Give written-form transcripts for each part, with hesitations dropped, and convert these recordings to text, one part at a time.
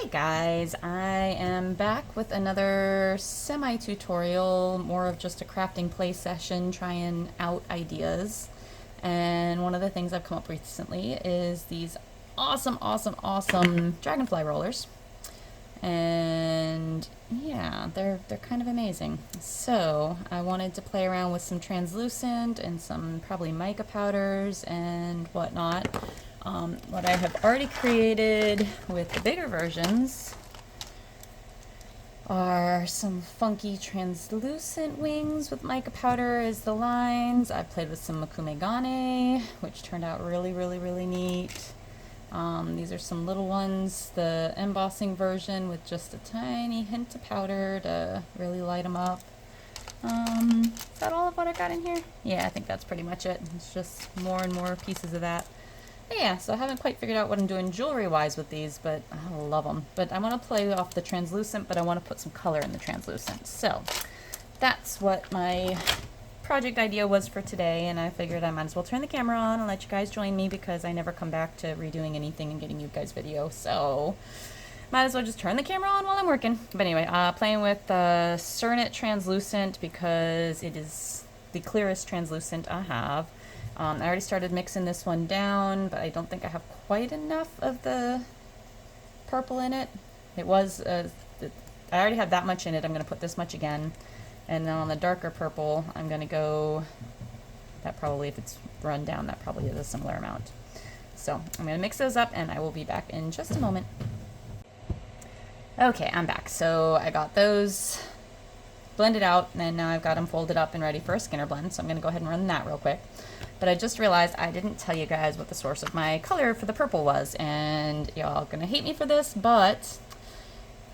Hey guys, I am back with another semi-tutorial, more of just a crafting play session, trying out ideas. And one of the things I've come up with recently is these awesome dragonfly rollers. And yeah, they're kind of amazing. So I wanted to play around with some translucent and some probably mica powders and whatnot. What I have already created with the bigger versions are some funky translucent wings with mica powder as the lines. I played with some Mokume gane, which turned out really neat. These are some little ones, the embossing version with just a tiny hint of powder to really light them up. Is that all of what I got in here? Yeah, I think that's pretty much it. It's just more and more pieces of that. But yeah, so I haven't quite figured out what I'm doing jewelry-wise with these, but I love them. But I want to play off the translucent, but I want to put some color in the translucent. So that's what my project idea was for today, and I figured I might as well turn the camera on and let you guys join me because I never come back to redoing anything and getting you guys video, so might as well just turn the camera on while I'm working. But anyway, playing with Cernet Translucent because it is the clearest translucent I have. I already started mixing this one down, but I don't think I have quite enough of the purple in it. It was, I already had that much in it. I'm going to put this much again. And then on the darker purple, I'm going to go, that probably, if it's run down, that probably is a similar amount. So I'm going to mix those up, and I will be back in just a moment. Okay, I'm back. So I got those blended out, and now I've got them folded up and ready for a Skinner blend. So I'm going to go ahead and run that real quick. But I just realized I didn't tell you guys what the source of my color for the purple was, and y'all gonna hate me for this, but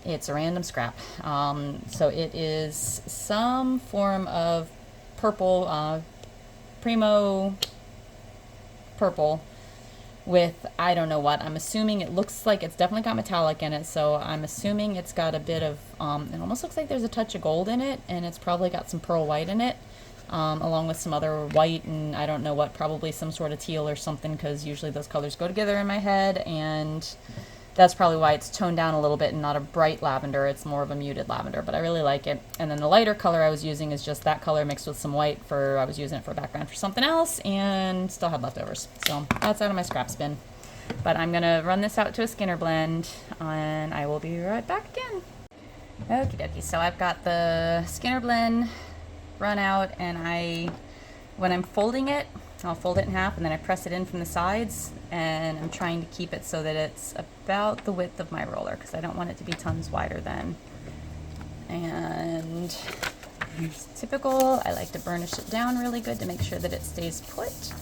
it's a random scrap. So it is some form of purple, Primo purple with I don't know what. I'm assuming it looks like it's definitely got metallic in it, so I'm assuming it's got a bit of, it almost looks like there's a touch of gold in it, and it's probably got some pearl white in it. Along with some other white and I don't know what, probably some sort of teal or something, because usually those colors go together in my head, and that's probably why it's toned down a little bit and not a bright lavender. It's more of a muted lavender, but I really like it. And then the lighter color I was using is just that color mixed with some white for, I was using it for background for something else and still had leftovers. So that's out of my scraps bin. But I'm gonna run this out to a Skinner blend and I will be right back again. Okie dokie, so I've got the Skinner blend run out, and when I'm folding it, I'll fold it in half and then I press it in from the sides, and I'm trying to keep it so that it's about the width of my roller because I don't want it to be tons wider than. And as typical, I like to burnish it down really good to make sure that it stays put.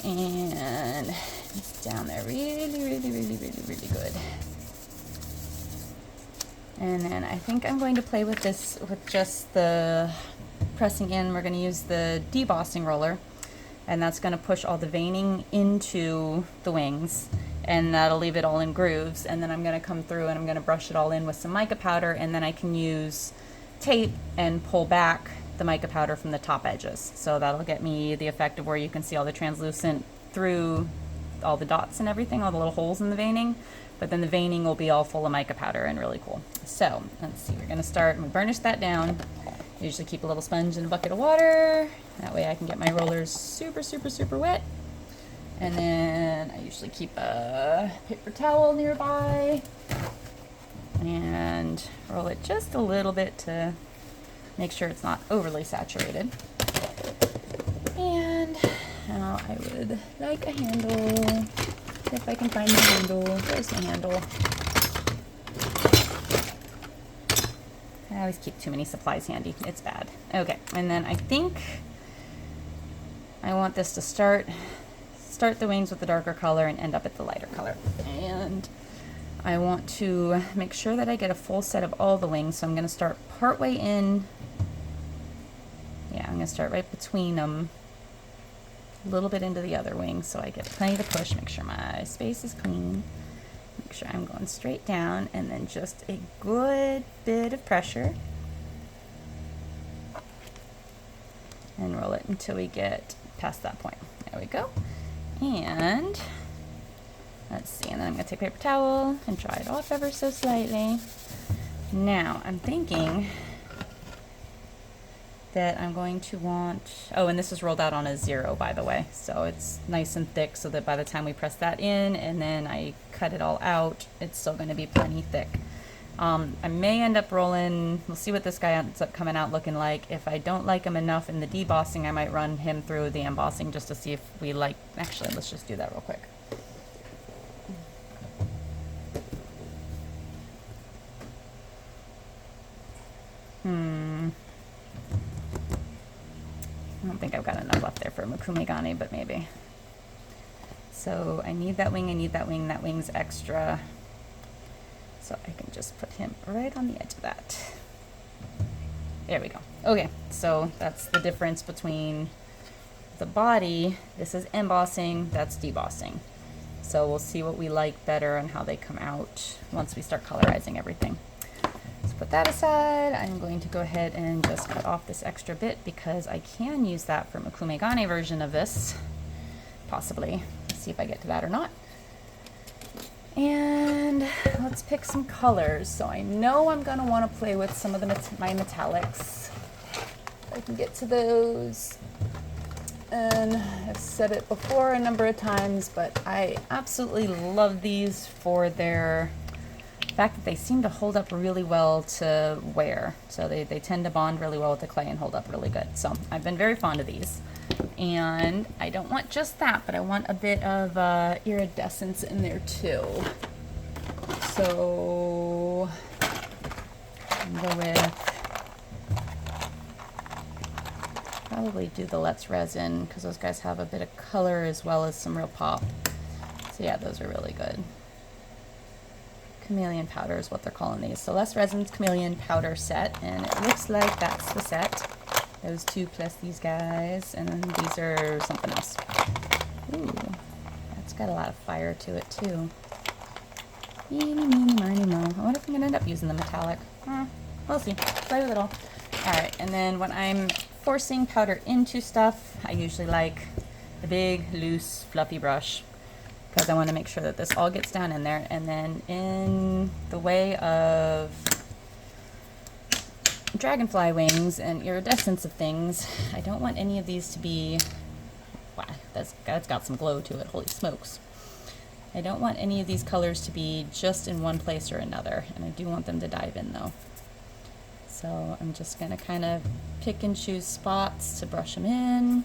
And it's down there really good. And then I think I'm going to play with this with just the pressing in. We're going to use the debossing roller, and that's going to push all the veining into the wings, and that'll leave it all in grooves. And then I'm going to come through and I'm going to brush it all in with some mica powder, and then I can use tape and pull back the mica powder from the top edges. So that'll get me the effect of where you can see all the translucent through all the dots and everything, all the little holes in the veining. But then the veining will be all full of mica powder and really cool. So let's see, we're gonna start and burnish that down. I usually keep a little sponge in a bucket of water. That way I can get my rollers super wet. And then I usually keep a paper towel nearby and roll it just a little bit to make sure it's not overly saturated. And now I would like a handle. If I can find the handle. There's the handle. I always keep too many supplies handy. It's bad. Okay, and then I think I want this to start the wings with the darker color and end up at the lighter color. And I want to make sure that I get a full set of all the wings, so I'm going to start partway in. Yeah, I'm going to start right between them. A little bit into the other wing so I get plenty to push, make sure my space is clean, make sure I'm going straight down, and then just a good bit of pressure and roll it until we get past that point. There we go. And Let's see, and then I'm going to take a paper towel and dry it off ever so slightly. Now, I'm thinking that I'm going to want, oh, and this is rolled out on a 0, by the way, so it's nice and thick so that by the time we press that in and then I cut it all out, it's still going to be plenty thick. I may end up rolling, we'll see what this guy ends up coming out looking like. If I don't like him enough in the debossing, I might run him through the embossing just to see if we like, actually, let's just do that real quick. I don't think I've got enough left there for Mokume gane, but maybe. So I need that wing, that wing's extra. So I can just put him right on the edge of that. There we go. Okay, so that's the difference between the body. This is embossing, that's debossing. So we'll see what we like better and how they come out once we start colorizing everything. So put that aside. I'm going to go ahead and just cut off this extra bit because I can use that for Mokume gane version of this, possibly. Let's see if I get to that or not. And let's pick some colors. So I know I'm going to want to play with some of my metallics. I can get to those. And I've said it before a number of times, but I absolutely love these for their fact that they seem to hold up really well to wear. So they tend to bond really well with the clay and hold up really good. So I've been very fond of these. And I don't want just that, but I want a bit of iridescence in there too. So I'll go with, probably do the Let's Resin because those guys have a bit of color as well as some real pop. So yeah, those are really good. Chameleon powder is what they're calling these. So Let's Resin's chameleon powder set, and it looks like that's the set. Those two plus these guys, and then these are something else. Ooh, that's got a lot of fire to it too. Eeny, meeny, miny, mo. I wonder if I'm gonna end up using the metallic. We'll see. Play with it all. Alright, and then when I'm forcing powder into stuff, I usually like a big, loose, fluffy brush because I want to make sure that this all gets down in there. And then in the way of dragonfly wings and iridescence of things, I don't want any of these to be, wow, that's got some glow to it, holy smokes. I don't want any of these colors to be just in one place or another, and I do want them to dive in though. So I'm just going to kind of pick and choose spots to brush them in.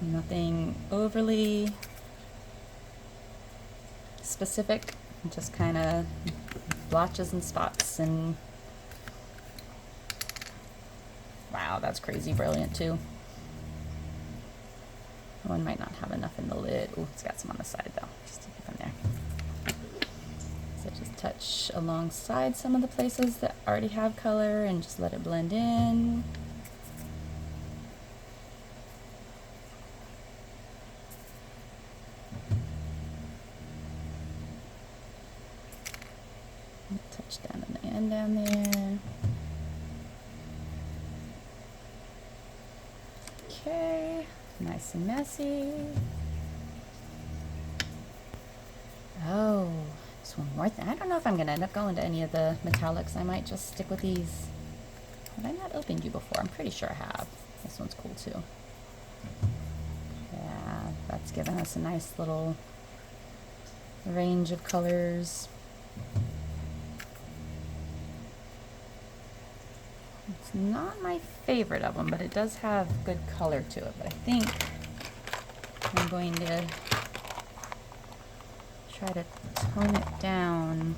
Nothing overly specific, just kind of blotches and spots. And wow, that's crazy brilliant too. One might not have enough in the lid. Oh, it's got some on the side though. Just stick it in there. So just touch alongside some of the places that already have color and just let it blend in. Touch down on the end down there. Okay, nice and messy. Oh, just one more thing. I don't know if I'm going to end up going to any of the metallics. I might just stick with these. Have I not opened you before? I'm pretty sure I have. This one's cool too. Yeah, that's giving us a nice little range of colors. It's not my favorite of them, but it does have good color to it. But I think I'm going to try to tone it down.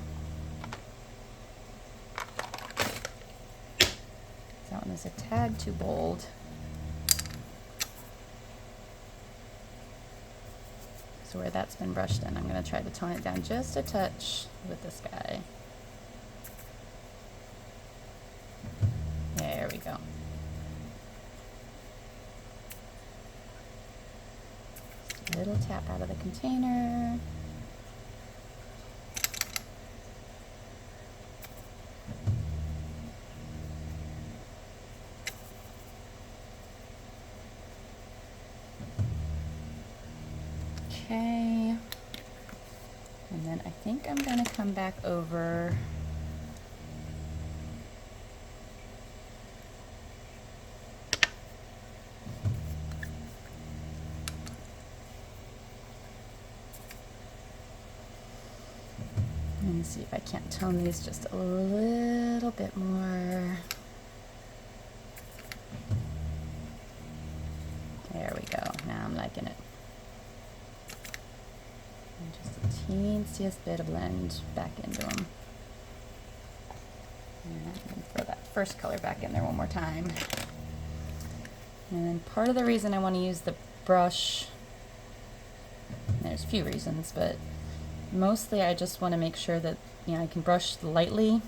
That one is a tad too bold. So where that's been brushed in, I'm going to try to tone it down just a touch with this guy. There we go. Just a little tap out of the container. Okay. And then I think I'm gonna come back over and see if I can't tone these just a little bit more. There we go. Now I'm liking it. And just a teensiest bit of blend back into them. And throw that first color back in there one more time. And then part of the reason I want to use the brush, there's a few reasons, but mostly I just want to make sure that, you know, I can brush lightly,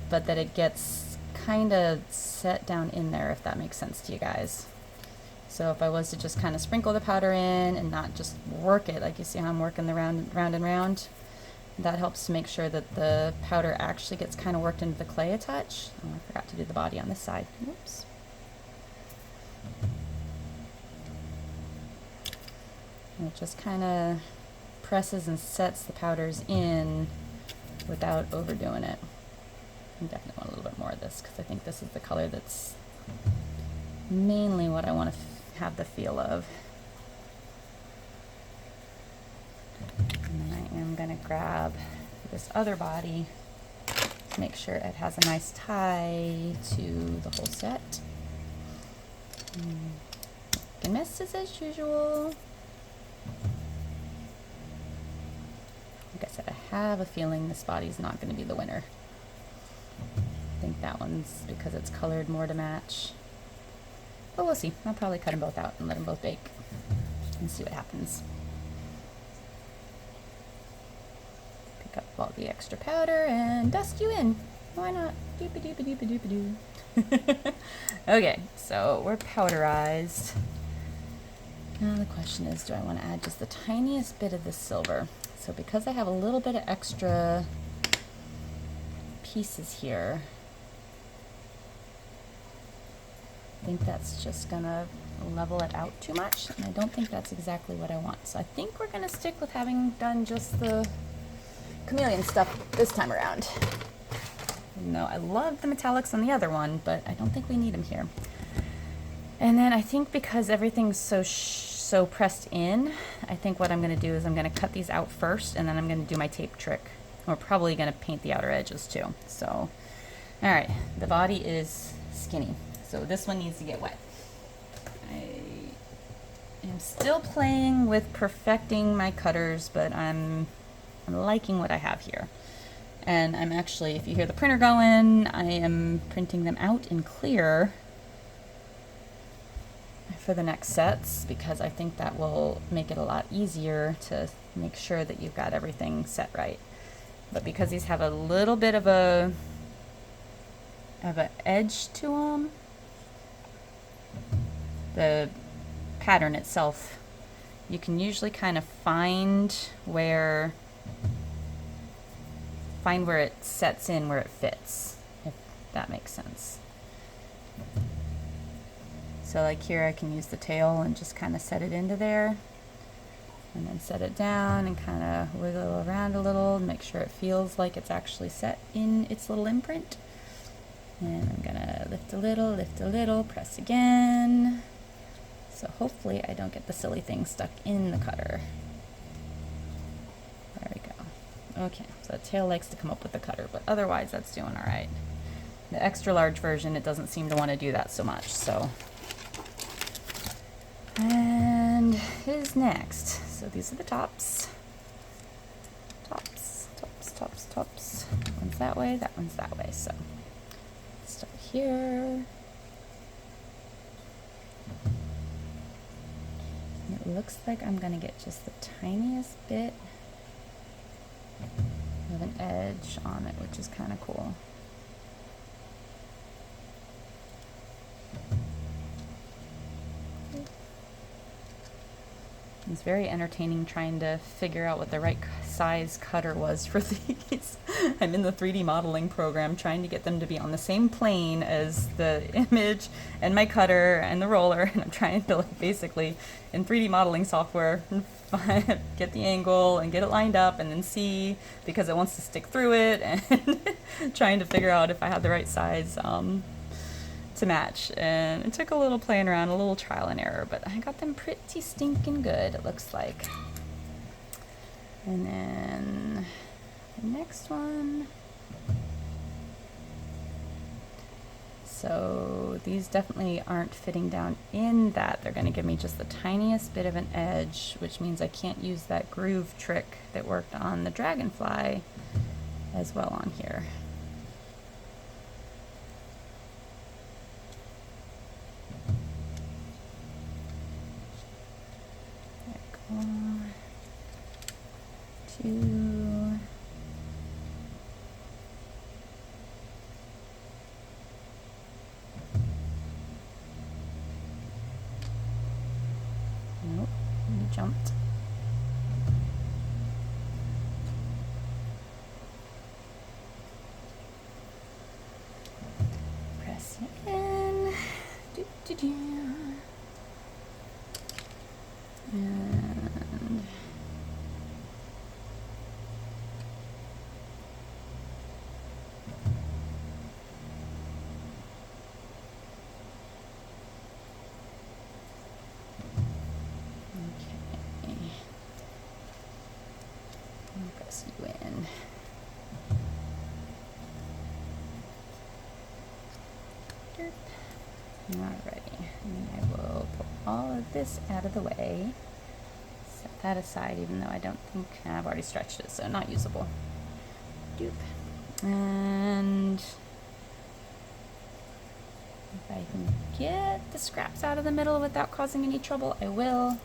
but that it gets kind of set down in there, if that makes sense to you guys. So if I was to just kind of sprinkle the powder in and not just work it, like you see how I'm working the round and round, that helps to make sure that the powder actually gets kind of worked into the clay a touch. Oh, I forgot to do the body on this side. Whoops. And it just kind of presses and sets the powders in without overdoing it. I definitely want a little bit more of this because I think this is the color that's mainly what I want to have the feel of. And then I am going to grab this other body to make sure it has a nice tie to the whole set. And messes as usual. Like I said, I have a feeling this body's not going to be the winner. I think that one's because it's colored more to match. But we'll see. I'll probably cut them both out and let them both bake and see what happens. Pick up all the extra powder and dust you in. Why not? Doop-a-doop-a-doop-a-doo. Okay, so we're powderized. Now the question is, do I want to add just the tiniest bit of this silver? So because I have a little bit of extra pieces here, I think that's just gonna level it out too much, and I don't think that's exactly what I want. So I think we're gonna stick with having done just the chameleon stuff this time around. No, I love the metallics on the other one, but I don't think we need them here. And then I think because everything's so pressed in, I think what I'm gonna do is I'm gonna cut these out first, and then I'm gonna do my tape trick. We're probably gonna paint the outer edges too. So, all right, the body is skinny. So this one needs to get wet. I am still playing with perfecting my cutters, but I'm liking what I have here. And I'm actually, if you hear the printer going, I am printing them out in clear for the next sets, because I think that will make it a lot easier to make sure that you've got everything set right. But because these have a little bit of an edge to them, the pattern itself, you can usually kind of find where it sets in, where it fits, if that makes sense. So like here I can use the tail and just kind of set it into there, and then set it down and kind of wiggle around a little and make sure it feels like it's actually set in its little imprint. And I'm gonna lift a little, press again. So hopefully I don't get the silly thing stuck in the cutter. There we go. Okay, so the tail likes to come up with the cutter, but otherwise that's doing all right. The extra large version, it doesn't seem to want to do that so much, so. And who's next? So these are the tops. Tops. One's that way, that one's that way, so. Start here. And it looks like I'm gonna get just the tiniest bit of an edge on it, which is kind of cool. It's very entertaining trying to figure out what the right size cutter was for these. I'm in the 3D modeling program trying to get them to be on the same plane as the image and my cutter and the roller, and I'm trying to like basically in 3D modeling software get the angle and get it lined up and then see, because it wants to stick through it, and trying to figure out if I had the right size to match. And it took a little playing around, a little trial and error, but I got them pretty stinking good, it looks like. And then the next one. So these definitely aren't fitting down in that. They're going to give me just the tiniest bit of an edge, which means I can't use that groove trick that worked on the Dragonfly as well on here. There we go. 2. Nope, you jumped. Press it in. Do, do, do. And press you in. Alrighty, and I will pull all of this out of the way. Set that aside, even though I don't think I've already stretched it, so not usable. Doop. And if I can get the scraps out of the middle without causing any trouble, I will.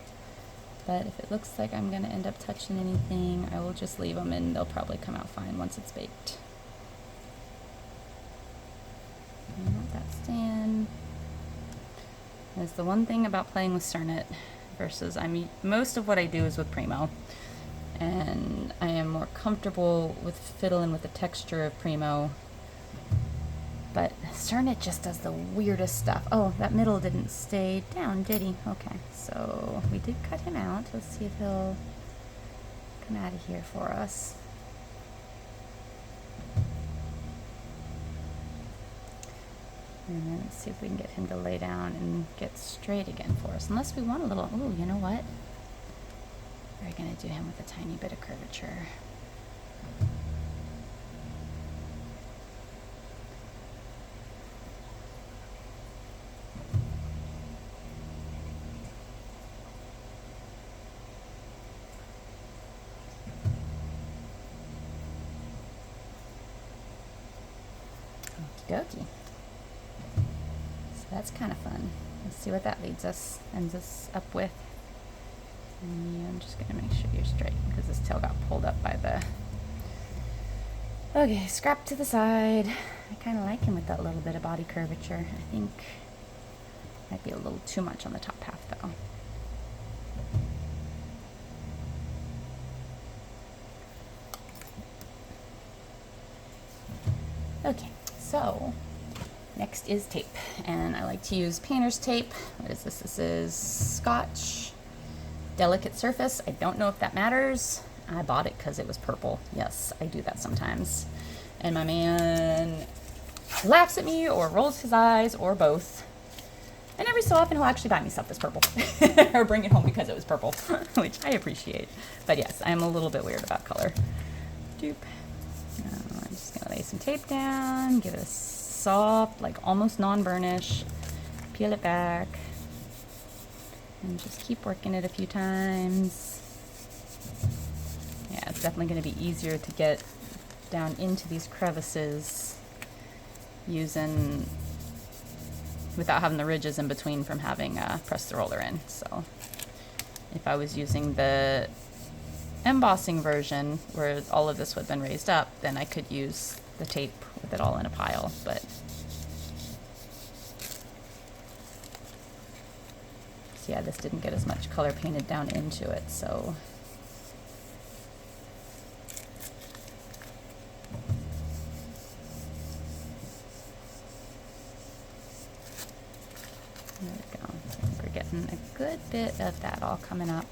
But if it looks like I'm going to end up touching anything, I will just leave them and they'll probably come out fine once it's baked. And let that stand. That's the one thing about playing with Cernit versus most of what I do is with Primo. And I am more comfortable with fiddling with the texture of Primo. But Cernit just does the weirdest stuff. Oh, that middle didn't stay down, did he? Okay, so we did cut him out. Let's see if he'll come out of here for us. And then let's see if we can get him to lay down and get straight again for us. Unless we want a little, ooh, you know what? We're gonna do him with a tiny bit of curvature. Okie dokie. So that's kind of fun. Let's see what that ends us up with. And I'm just gonna make sure you're straight because this tail got pulled up by the. Okay, scrap to the side. I kind of like him with that little bit of body curvature. I think might be a little too much on the top half though. Okay, so next is tape, and I like to use painter's tape. What is this? This is Scotch Delicate Surface. I don't know if that matters. I bought it because it was purple. Yes, I do that sometimes. And my man laughs at me or rolls his eyes or both. And every so often he'll actually buy me stuff that's purple or bring it home because it was purple, which I appreciate. But yes, I am a little bit weird about color. Doop. I'm just gonna lay some tape down, give it a soft, like almost non-burnish, peel it back, and just keep working it a few times. Yeah, it's definitely going to be easier to get down into these crevices without having the ridges in between from having pressed the roller in. So if I was using the embossing version where all of this would have been raised up, then I could use the tape with it all in a pile. But yeah, this didn't get as much color painted down into it, so getting a good bit of that all coming up.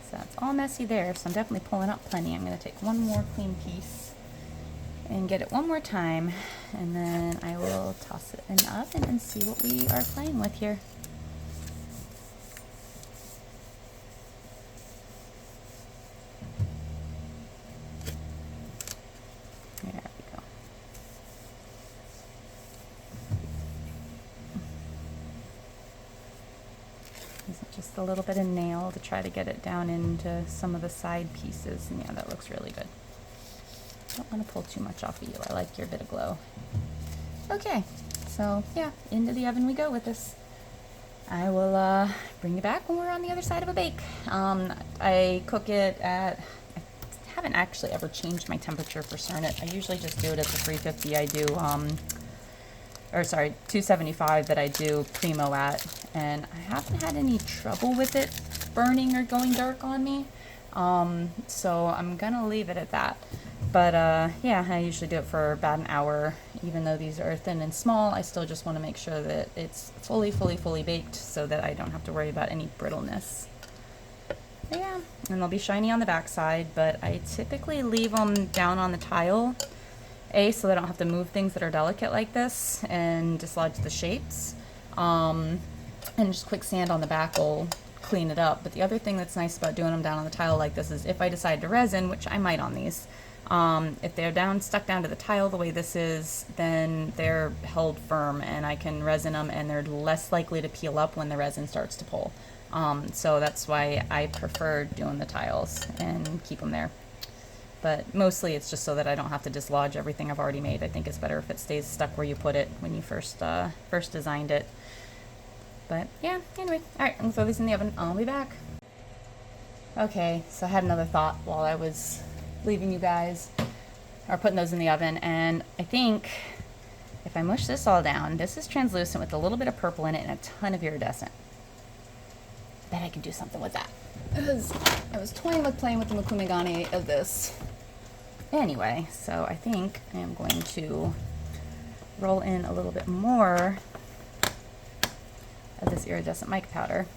So it's all messy there, so I'm definitely pulling up plenty. I'm going to take one more clean piece and get it one more time, and then I will toss it in the oven and see what we are playing with here. There we go. Just a little bit of nail to try to get it down into some of the side pieces, and yeah, that looks really good. Don't want to pull too much off of you. I like your bit of glow. Okay, so yeah, into the oven we go with this. I will bring you back when we're on the other side of a bake. I cook it at, I haven't actually ever changed my temperature for Cernit. I usually just do it at the 350 I do, or sorry, 275 that I do primo at, and I haven't had any trouble with it burning or going dark on me. So I'm gonna leave it at that. But yeah, I usually do it for about an hour. Even though these are thin and small, I still just want to make sure that it's fully baked so that I don't have to worry about any brittleness. But yeah, and they'll be shiny on the back side, but I typically leave them down on the tile, so that I don't have to move things that are delicate like this and dislodge the shapes. And just quick sand on the back will clean it up. But the other thing that's nice about doing them down on the tile like this is if I decide to resin, which I might on these, if they're stuck down to the tile the way this is, then they're held firm and I can resin them and they're less likely to peel up when the resin starts to pull. So that's why I prefer doing the tiles and keep them there. But mostly it's just so that I don't have to dislodge everything I've already made. I think it's better if it stays stuck where you put it when you first designed it. But yeah, anyway, all right, I'm gonna throw these in the oven. I'll be back. Okay, so I had another thought while I was leaving you guys, or putting those in the oven, and I think if I mush this all down, this is translucent with a little bit of purple in it and a ton of iridescent. I bet I can do something with that. Because I was toying with playing with the Mokume gane of this. Anyway, so I think I am going to roll in a little bit more of this iridescent mica powder.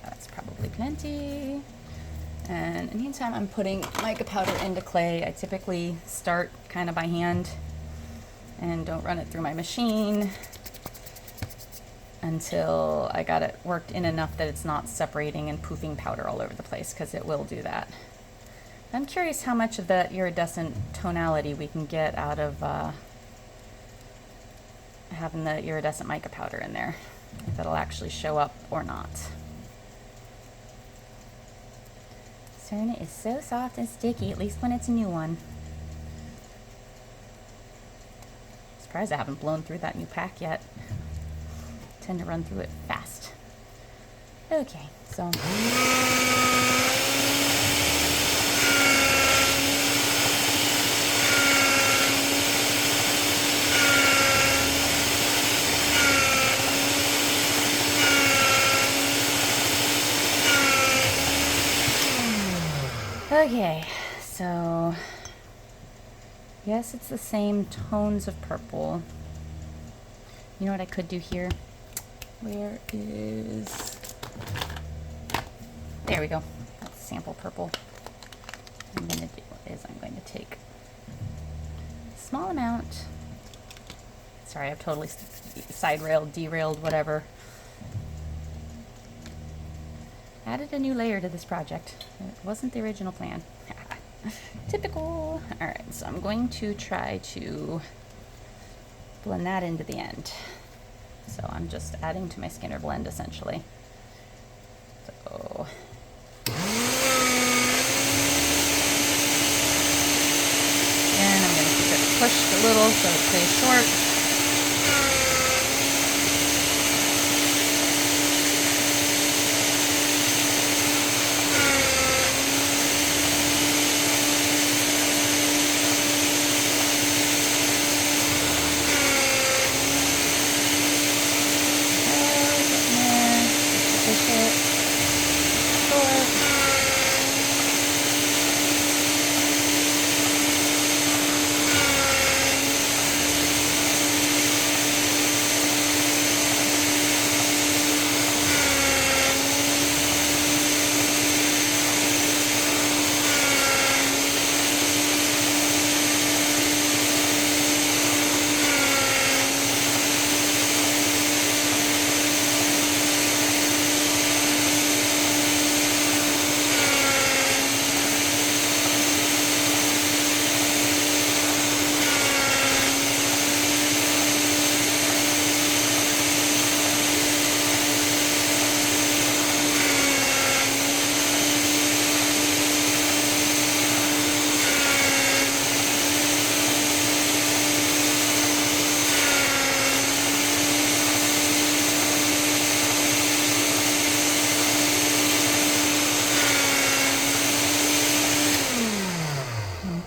That's probably plenty. And in the meantime, I'm putting mica powder into clay. I typically start kind of by hand and don't run it through my machine until I got it worked in enough that it's not separating and poofing powder all over the place, because it will do that. I'm curious how much of that iridescent tonality we can get out of having the iridescent mica powder in there, if it'll actually show up or not. Cernit is so soft and sticky, at least when it's a new one. Surprised I haven't blown through that new pack yet. Tend to run through it fast. Okay, so okay, so yes, it's the same tones of purple. You know what I could do here? Where is... There we go. That's sample purple. What I'm going to do is I'm going to take a small amount. Sorry, I've totally side railed, derailed, whatever. Added a new layer to this project. It wasn't the original plan. Typical. Alright, so I'm going to try to blend that into the end. So I'm just adding to my Skinner blend, essentially. So and I'm going to keep it pushed a little so it stays short.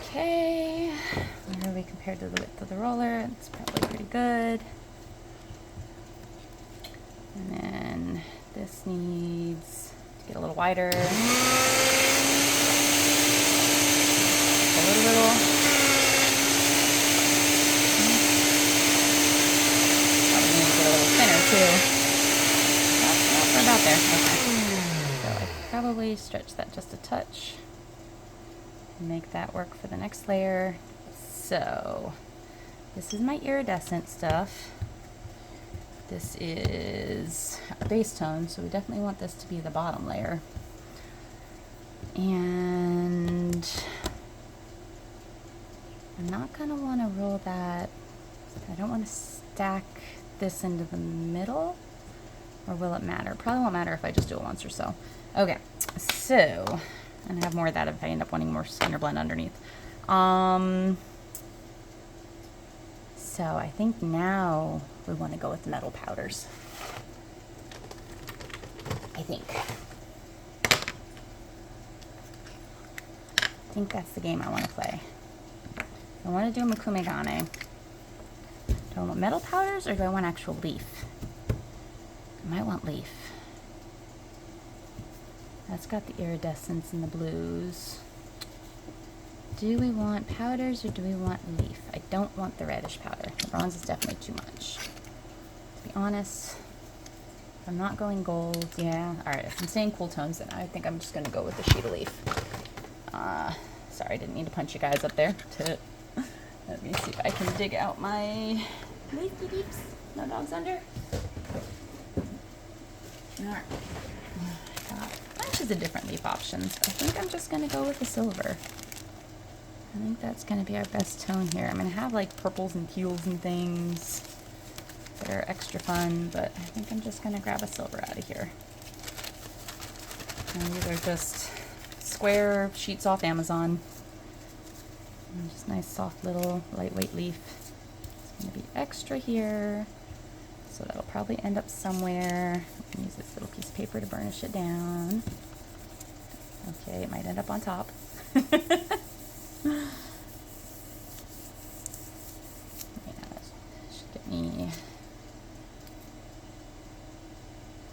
Okay, where are we compared to the width of the roller? It's probably pretty good. And then this needs to get a little wider. A little. Probably need to get a little thinner too. Oh, we're about there. Okay. So I probably stretch that just a touch. Make that work for the next layer. So this is my iridescent stuff. This is a base tone, so we definitely want this to be the bottom layer. And I'm not gonna want to roll that. I don't want to stack this into the middle, or will it matter? Probably won't matter if I just do it once or so. Okay, so, and I have more of that if I end up wanting more Skinner blend underneath. So I think now we want to go with the metal powders. I think that's the game I want to play. I want to do a Mokume gane. Do I want metal powders or do I want actual leaf? I might want leaf. That's got the iridescence and the blues. Do we want powders or do we want leaf? I don't want the reddish powder. The bronze is definitely too much. To be honest, I'm not going gold. Yeah, alright, if I'm saying cool tones, then I think I'm just going to go with the sheet of leaf. Sorry, I didn't mean to punch you guys up there. Let me see if I can dig out my leafy deeps. No dogs under? Alright. Got bunches of different leaf options. I think I'm just going to go with the silver. I think that's going to be our best tone here. I'm going to have like purples and teals and things that are extra fun, but I think I'm just going to grab a silver out of here. And these are just square sheets off Amazon. And just nice soft little lightweight leaf. It's going to be extra here, so that'll probably end up somewhere. I can use this little piece of paper to burnish it down. Okay, it might end up on top.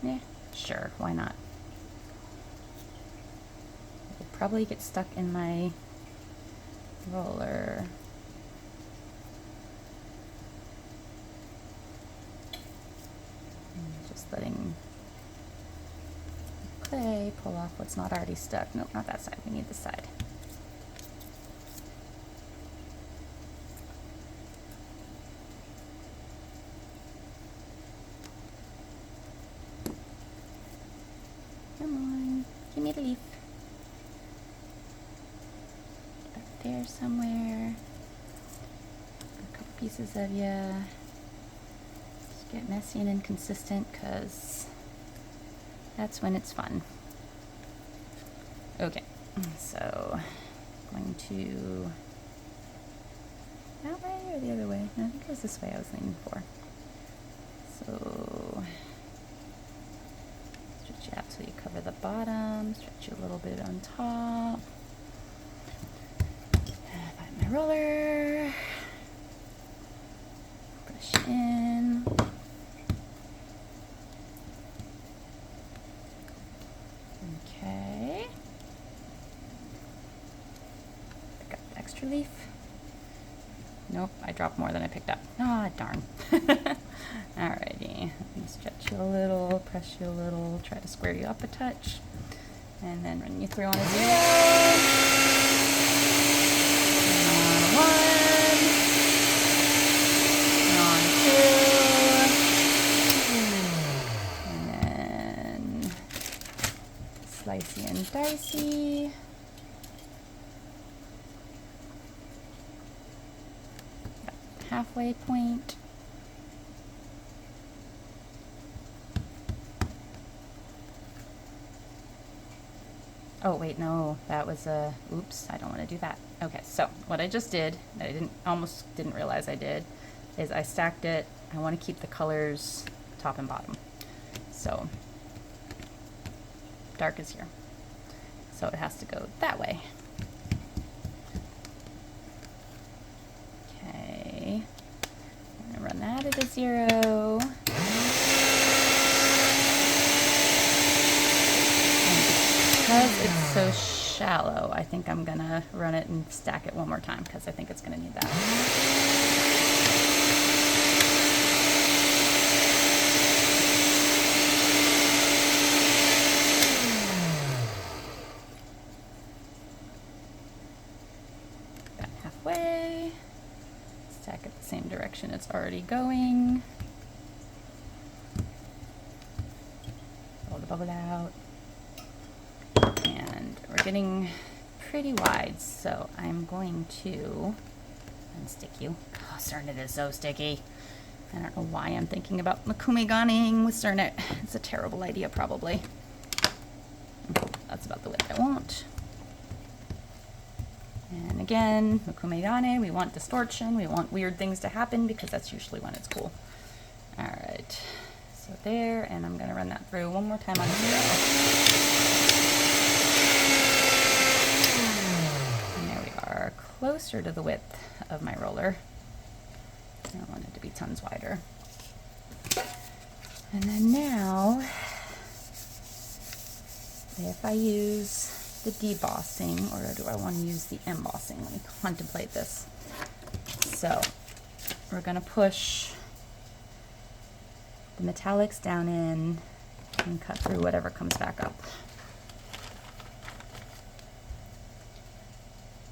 Yeah, sure, why not? It'll probably get stuck in my roller. Just letting clay pull off what's not already stuck. Nope, not that side, we need this side. Come on, give me the leaf. Back there somewhere. A couple pieces of ya. Just get messy and inconsistent, because that's when it's fun. Okay, so going to that way or the other way? No, I think it was this way I was leaning for. So stretch you out till you cover the bottom, stretch you a little bit on top. Find my roller, brush in. Okay. Pick up the extra leaf. Nope, I dropped more than I picked up. Ah, darn. Alrighty, let me stretch you a little, press you a little, try to square you up a touch, and then run you through on a 0. And on 1. And on 2. And then slicey and dicey. Halfway point. Oh wait, no, that was a, oops, I don't want to do that. Okay, so what I just did, that I almost didn't realize I did, is I stacked it. I want to keep the colors top and bottom. So dark is here. So it has to go that way. 0. Because it's so shallow, I think I'm gonna run it and stack it one more time because I think it's gonna need that. About halfway. Stack it the same direction it's already going. Roll the bubble out. And we're getting pretty wide, so I'm going to unstick you. Oh, Cernet is so sticky. I don't know why I'm thinking about Mokume ganing with Cernet. It's a terrible idea, probably. That's about the width I want. And again, Mokume gane, we want distortion, we want weird things to happen because that's usually when it's cool. All right, so there, and I'm gonna run that through one more time on 0. Closer to the width of my roller. I don't want it to be tons wider. And then now, if I use the debossing, or do I want to use the embossing? Let me contemplate this. So we're going to push the metallics down in and cut through whatever comes back up.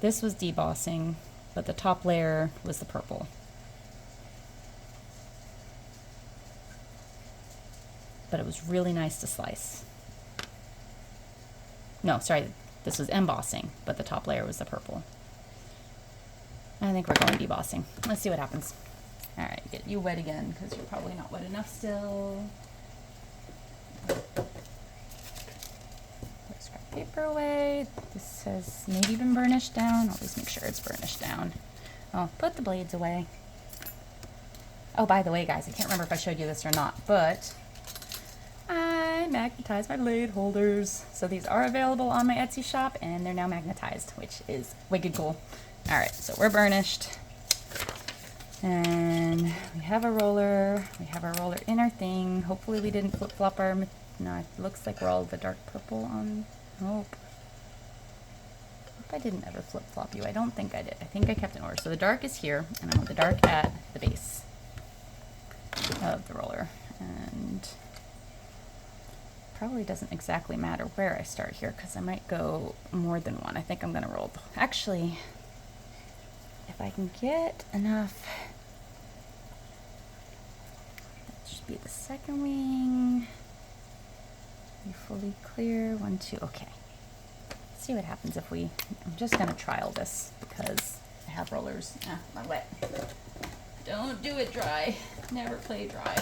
This was debossing, but the top layer was the purple. But it was really nice to slice. No, sorry, this was embossing, but the top layer was the purple. I think we're going debossing. Let's see what happens. All right, get you wet again, because you're probably not wet enough still. Paper away. This has maybe been burnished down. Always make sure it's burnished down. Oh, put the blades away. Oh, by the way, guys, I can't remember if I showed you this or not, but I magnetized my blade holders. So these are available on my Etsy shop, and they're now magnetized, which is wicked cool. All right, so we're burnished. And we have a roller. We have our roller in our thing. Hopefully we didn't flip-flop our... No, it looks like we're all the dark purple on... Hope I didn't ever flip-flop you. I don't think I did. I think I kept an order. So the dark is here, and I want the dark at the base of the roller. And probably doesn't exactly matter where I start here, because I might go more than one. I think I'm going to roll. Actually, if I can get enough... That should be the second wing. Be fully clear. 1, 2. Okay. Let's see what happens if we... I'm just going to trial this because I have rollers. I'm wet. Don't do it dry. Never play dry.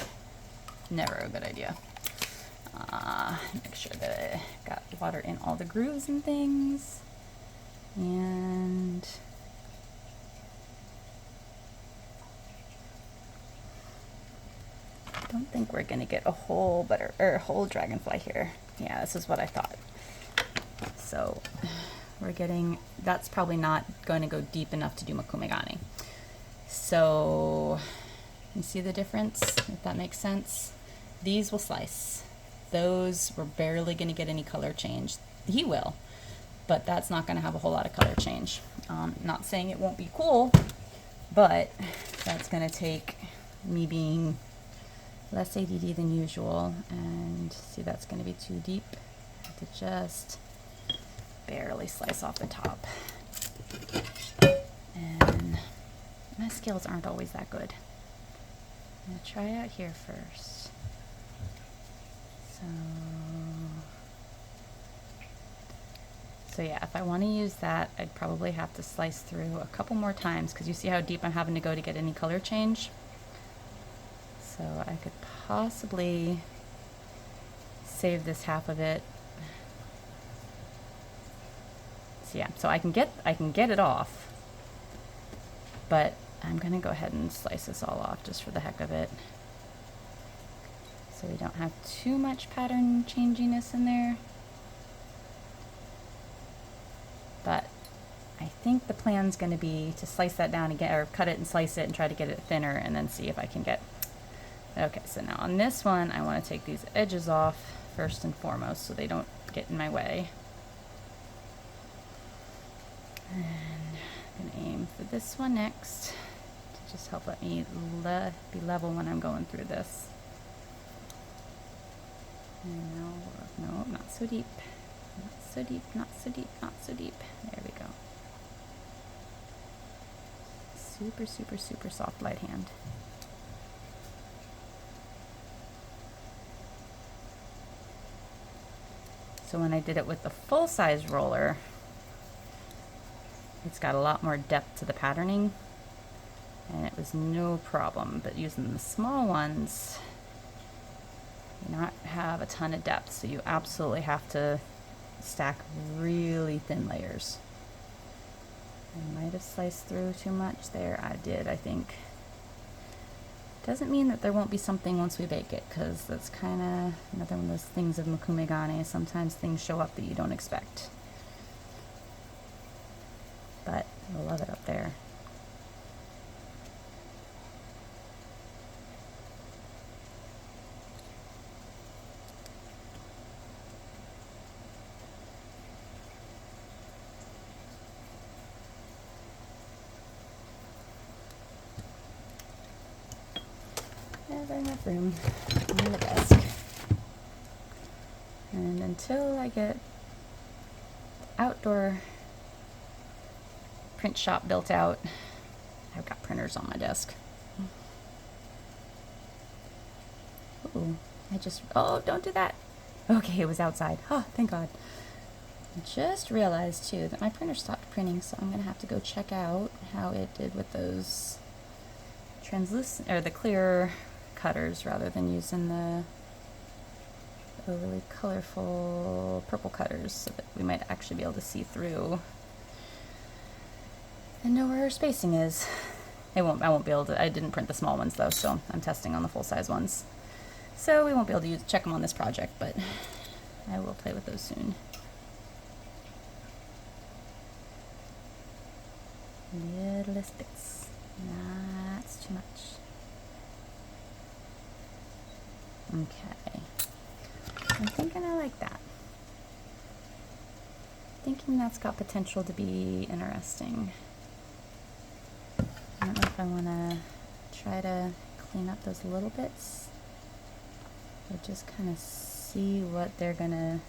Never a good idea. Make sure that I got water in all the grooves and things. And... I don't think we're going to get a whole whole dragonfly here. Yeah, this is what I thought. So we're getting, that's probably not going to go deep enough to do Mokume gane. So you see the difference, if that makes sense? These will slice. Those we're barely going to get any color change. He will, but that's not going to have a whole lot of color change. Not saying it won't be cool, but that's going to take me being less ADD than usual, and see, that's going to be too deep. I have to just barely slice off the top. And my skills aren't always that good. I'm going to try out here first. So yeah, if I want to use that, I'd probably have to slice through a couple more times, because you see how deep I'm having to go to get any color change. So I could possibly save this half of it. So yeah, so I can get it off, but I'm gonna go ahead and slice this all off just for the heck of it, so we don't have too much pattern changiness in there. But I think the plan's gonna be to slice that down again, or cut it and slice it and try to get it thinner, and then see if I can get Okay, so now on this one, I want to take these edges off first and foremost so they don't get in my way. And I'm going to aim for this one next to just help let me be level when I'm going through this. And now, no, not so deep. Not so deep, not so deep, not so deep. There we go. Super, super, super soft light hand. So when I did it with the full-size roller, it's got a lot more depth to the patterning, and it was no problem. But using the small ones, you not have a ton of depth, so you absolutely have to stack really thin layers. I might have sliced through too much there. I did, I think. Doesn't mean that there won't be something once we bake it, because that's kind of another one of those things of Mokume gane. Sometimes things show up that you don't expect. But I love it up there. Never enough room on the desk. And until I get the outdoor print shop built out, I've got printers on my desk. Ooh, oh, don't do that. Okay, it was outside. Oh, thank God. I just realized too that my printer stopped printing, so I'm gonna have to go check out how it did with those translucent, or the clear cutters, rather than using the overly colorful purple cutters, so that we might actually be able to see through and know where our spacing is. I won't be able to. I didn't print the small ones though, so I'm testing on the full size ones. So we won't be able to check them on this project, but I will play with those soon. Littlest bits. That's too much. Okay. I'm thinking I like that. Thinking that's got potential to be interesting. I don't know if I want to try to clean up those little bits, or just kind of see what they're gonna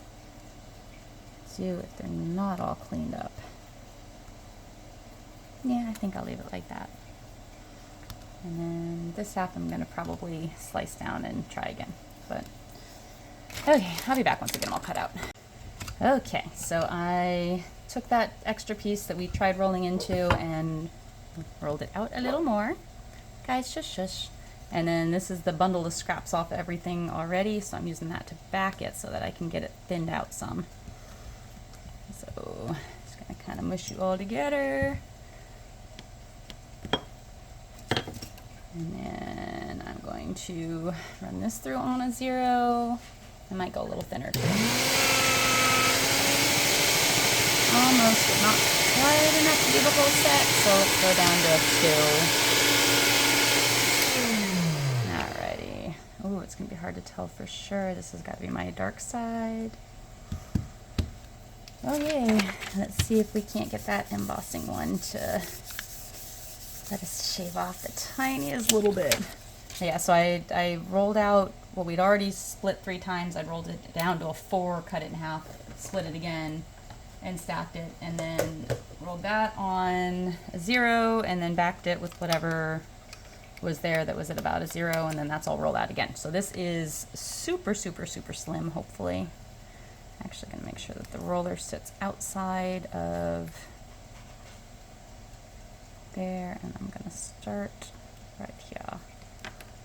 do if they're not all cleaned up. Yeah, I think I'll leave it like that. And then this half I'm gonna probably slice down and try again. But okay, I'll be back once I get them all cut out. Okay, so I took that extra piece that we tried rolling into and rolled it out a little more. Guys, shush shush. And then this is the bundle of scraps off everything already, so I'm using that to back it so that I can get it thinned out some. So just gonna kind of mush you all together. And then I'm going to run this through on a 0. I might go a little thinner too. Almost, but not quite enough to do the whole set, so let's go down to 2. Alrighty. Oh, it's going to be hard to tell for sure. This has got to be my dark side. Okay, let's see if we can't get that embossing one to let us shave off the tiniest little bit. Yeah, so I rolled out what we'd already split 3 times. I rolled it down to a 4, cut it in half, split it again, and stacked it, and then rolled that on a 0, and then backed it with whatever was there that was at about a 0, and then that's all rolled out again. So this is super, super, super slim, hopefully. Actually gonna make sure that the roller sits outside of there, and I'm gonna start right here.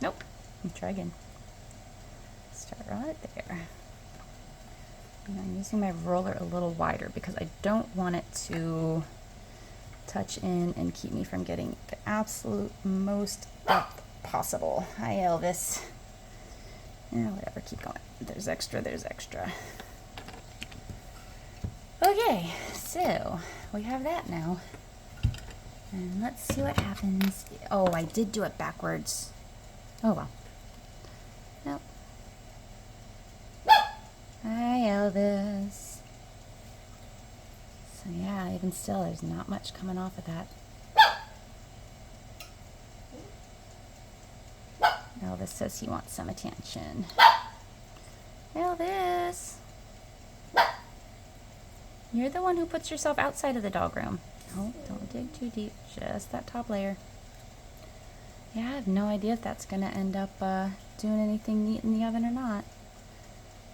Nope, let me try again. Start right there. And I'm using my roller a little wider because I don't want it to touch in and keep me from getting the absolute most depth possible. Hi, Elvis. Yeah, whatever, keep going. There's extra, there's extra. Okay, so we have that now. And let's see what happens. Oh, I did do it backwards. Oh well. this. So yeah, even still, there's not much coming off of that. Elvis says he wants some attention. Elvis! You're the one who puts yourself outside of the dog room. No, don't dig too deep, just that top layer. Yeah, I have no idea if that's going to end up doing anything neat in the oven or not.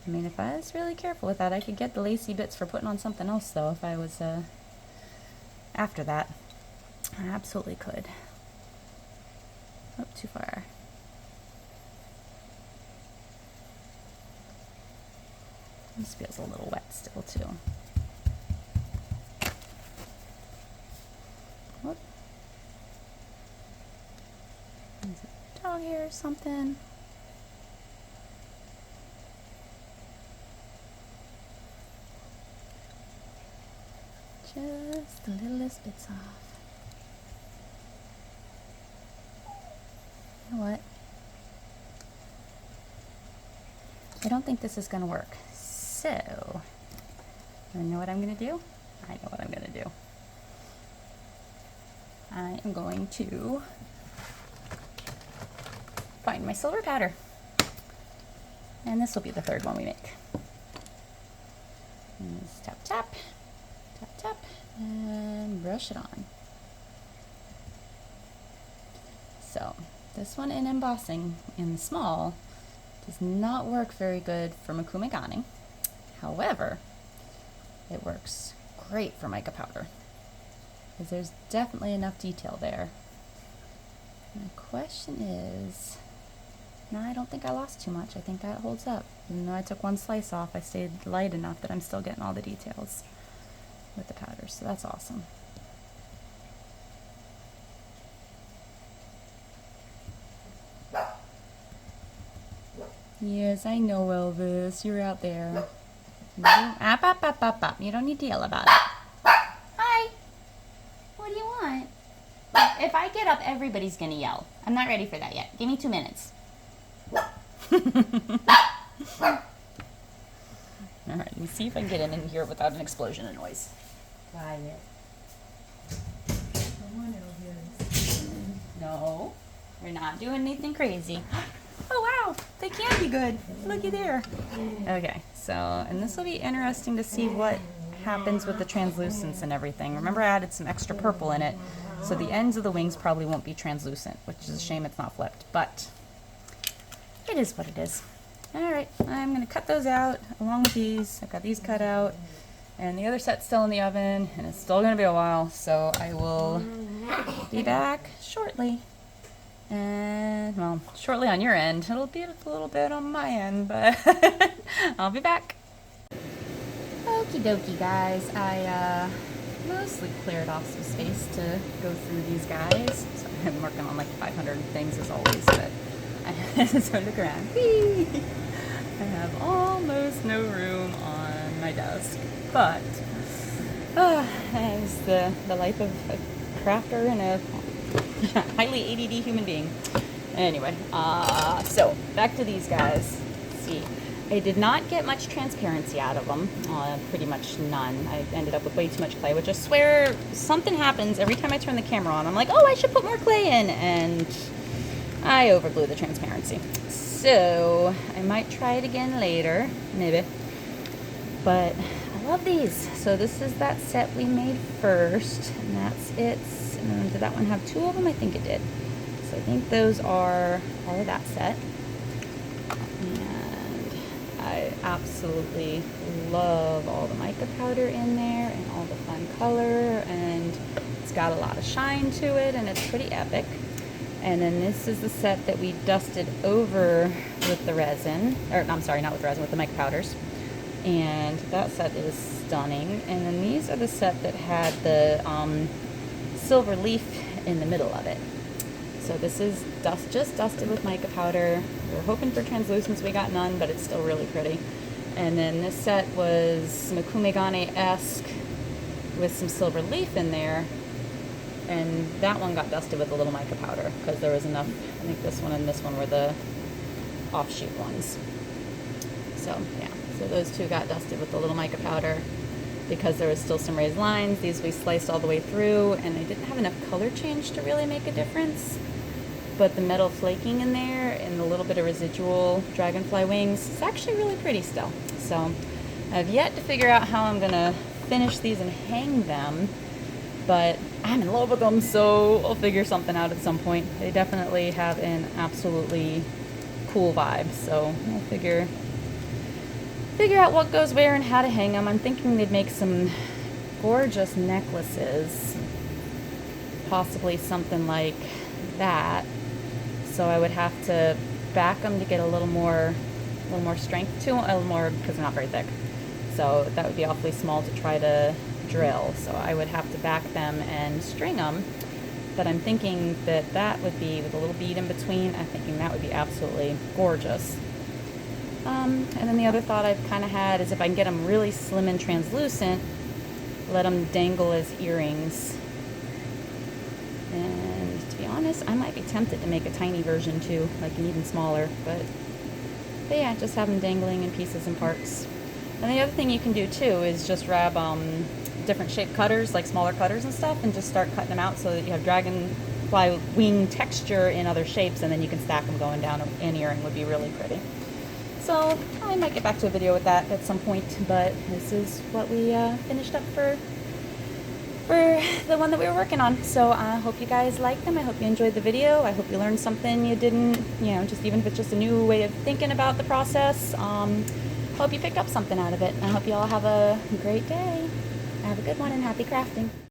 I mean, if I was really careful with that, I could get the lacy bits for putting on something else, though, if I was after that. I absolutely could. Oh, too far. This feels a little wet still, too. Whoop. Is it dog hair or something? Just the littlest bits off. You know what? I don't think this is going to work. So, you know what I'm going to do? I know what I'm going to do. I am going to find my silver powder. And this will be the third one we make. And just tap, tap, tap, tap, and brush it on. So, this one in embossing in small does not work very good for Mokume gane. However, it works great for mica powder because there's definitely enough detail there. And the question is, no, I don't think I lost too much. I think that holds up. Even though I took one slice off, I stayed light enough that I'm still getting all the details with the powder, so that's awesome. Yes, I know, Elvis. You're out there. Up. You don't need to yell about it. Hi. What do you want? If I get up, everybody's going to yell. I'm not ready for that yet. Give me 2 minutes. Alright, let me see if I can get in here without an explosion of noise. Quiet. No, we're not doing anything crazy. Oh wow, they can be good. Looky there. Okay, so, and this will be interesting to see what happens with the translucence and everything. Remember I added some extra purple in it, so the ends of the wings probably won't be translucent, which is a shame it's not flipped, but it is what it is. Alright, I'm going to cut those out along with these. I've got these cut out, and the other set's still in the oven, and it's still going to be a while, so I will be back shortly. And, well, shortly on your end. It'll be a little bit on my end, but I'll be back. Okie dokie, guys. I mostly cleared off some space to go through these guys. So I'm working on like 500 things as always, but so look around. Whee! I have almost no room on my desk, but as the life of a crafter and a highly ADD human being. Anyway, so back to these guys. Let's see, I did not get much transparency out of them, pretty much none. I ended up with way too much clay, which I swear something happens every time I turn the camera on. I'm like, oh, I should put more clay in, and I overglue the transparency. So I might try it again later, maybe. But I love these. So this is that set we made first, and that's it. And did that one have 2 of them? I think it did. So I think those are all of that set. And I absolutely love all the mica powder in there and all the fun color, and it's got a lot of shine to it, and it's pretty epic. And then this is the set that we dusted over with the resin, or I'm sorry, not with resin, with the mica powders. And that set is stunning. And then these are the set that had the silver leaf in the middle of it. So this is just dusted with mica powder. We were hoping for translucence, we got none, but it's still really pretty. And then this set was Mokume gane-esque with some silver leaf in there. And that one got dusted with a little mica powder because there was enough. I think this one and this one were the offshoot ones. So yeah, So those two got dusted with the little mica powder because there was still some raised lines. These we sliced all the way through, and I didn't have enough color change to really make a difference. But the metal flaking in there and the little bit of residual dragonfly wings is actually really pretty still. So I've yet to figure out how I'm gonna finish these and hang them, but I'm in love with them, so I'll figure something out at some point. They definitely have an absolutely cool vibe, so I'll figure out what goes where and how to hang them. I'm thinking they'd make some gorgeous necklaces, possibly something like that. So I would have to back them to get a little more strength to them, a little more, because they're not very thick. So that would be awfully small to try to drill. So I would have to back them and string them. But I'm thinking that that would be with a little bead in between. I'm thinking that would be absolutely gorgeous. And then the other thought I've kind of had is if I can get them really slim and translucent, let them dangle as earrings. And to be honest, I might be tempted to make a tiny version too, like an even smaller, but yeah, just have them dangling in pieces and parts. And the other thing you can do too is just grab different shaped cutters, like smaller cutters and stuff, and just start cutting them out so that you have dragonfly wing texture in other shapes, and then you can stack them going down an earring. Would be really pretty. So I might get back to a video with that at some point, but this is what we finished up for the one that we were working on. So I hope you guys liked them. I hope you enjoyed the video. I hope you learned something you didn't, just even if it's just a new way of thinking about the process. Hope you picked up something out of it. I hope you all have a great day. Have a good one and happy crafting.